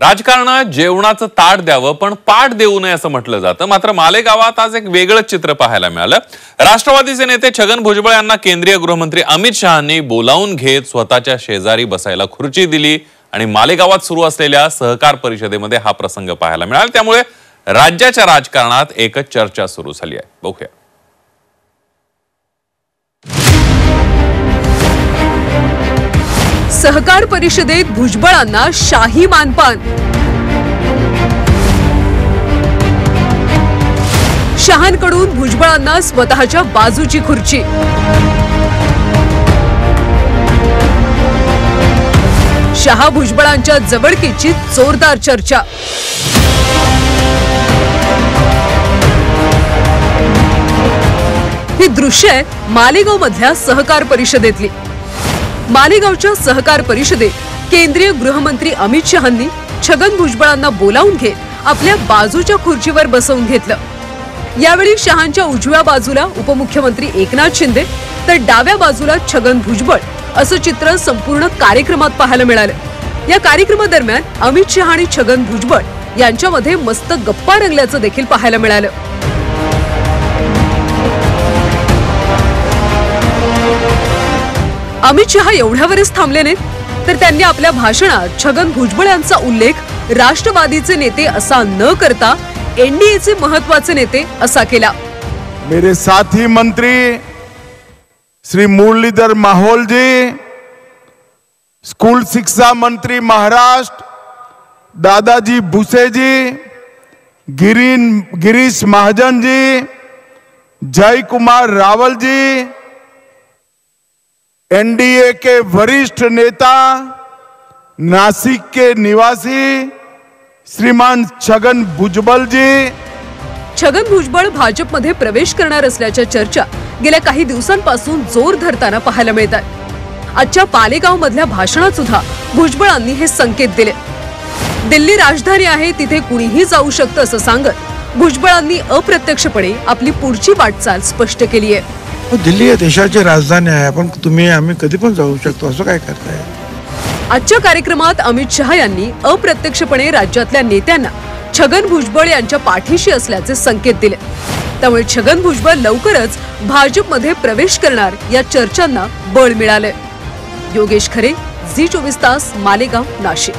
राजकारणात जेवणाचं ताट द्यावं पण पाठ देऊ नये असं म्हटलं जातं। मात्र मालेगावात आज एक वेगळंच चित्र पाहायला मिळालं। राष्ट्रवादीचे नेते छगन भुजबळ यांना केंद्रीय गृहमंत्री अमित शहांनी बोलावून घेत स्वतःच्या शेजारी बसायला खुर्ची दिली आणि मालेगावात सुरू असलेल्या सहकार परिषदेमध्ये हा प्रसंग पाहायला मिळाला। त्यामुळे राज्याच्या राजकारणात एकच चर्चा सुरू झाली आहे। बघूया। सहकार परिषदेत भुजबळांना शाही मानपान। शहांकडून भुजबळांना स्वतःच्या बाजूची खुर्ची। शहा भुजबळांच्या जवळकीची जोरदार चर्चा। ही दृश्य आहे मालेगाव मधल्या सहकार परिषदेतली। मालेगावच्या सहकार परिषदेत केंद्रीय गृहमंत्री अमित शहांनी छगन भुजबळांना बोलावून घेत आपल्या बाजूच्या खुर्चीवर बसवून घेतलं। यावेळी शहांच्या उजव्या बाजूला उपमुख्यमंत्री एकनाथ शिंदे तर डाव्या बाजूला छगन भुजबळ असं चित्र संपूर्ण कार्यक्रमात पाहायला मिळालं। या कार्यक्रमादरम्यान अमित शहा आणि छगन भुजबळ यांच्यामध्ये मस्त गप्पा रंगल्याचं देखील पाहायला मिळालं। अमित शहा एवढ्यावरच थांबले नाहीत तर त्यांनी आपल्या भाषणात छगन भुजबळ यांचा उल्लेख राष्ट्रवादीचे नेते असा न करता एनडीएचे महत्त्वाचे नेते असा केला। मेरे साथी मंत्री श्री मुरलीधर माहौल जी, स्कूल शिक्षा मंत्री महाराष्ट्र दादाजी भुसे जी, गिरीश महाजन जी, जय कुमार रावल जी, एनडीए के वरिष्ठ नेता नासिक के निवासी श्रीमान छगन भुजबळ जी। छगन भुजबळ भाजपमध्ये प्रवेश करणार असल्याच्या चर्चा गेल्या काही दिवसांपासून जोर धरताना पाहायला मिळतात। आजच्या पालेगाव मधल्या भाषणात सुद्धा भुजबळांनी हे संकेत दिले। दिल्ली राजधानी आहे, तिथे कुणीही जाऊ शकतं असं सांगत भुजबळांनी अप्रत्यक्षपणे आपली पुढची वाटचाल स्पष्ट केली आहे। दिल्ली देशाची राजधानी आहे, पण आम्ही कधी पण जाऊ शकतो असं काय करताय। आजच्या कार्यक्रमात अमित शहा यांनी अप्रत्यक्षपणे राज्यातल्या नेत्यांना छगन भुजबळ यांच्या पाठीशी असल्याचे संकेत दिले। त्यामुळे छगन भुजबळ लवकरच भाजपमध्ये प्रवेश करणार या चर्चांना बळ मिळाले। योगेश खरे, झी 24 तास, मालेगाव, नाशिक।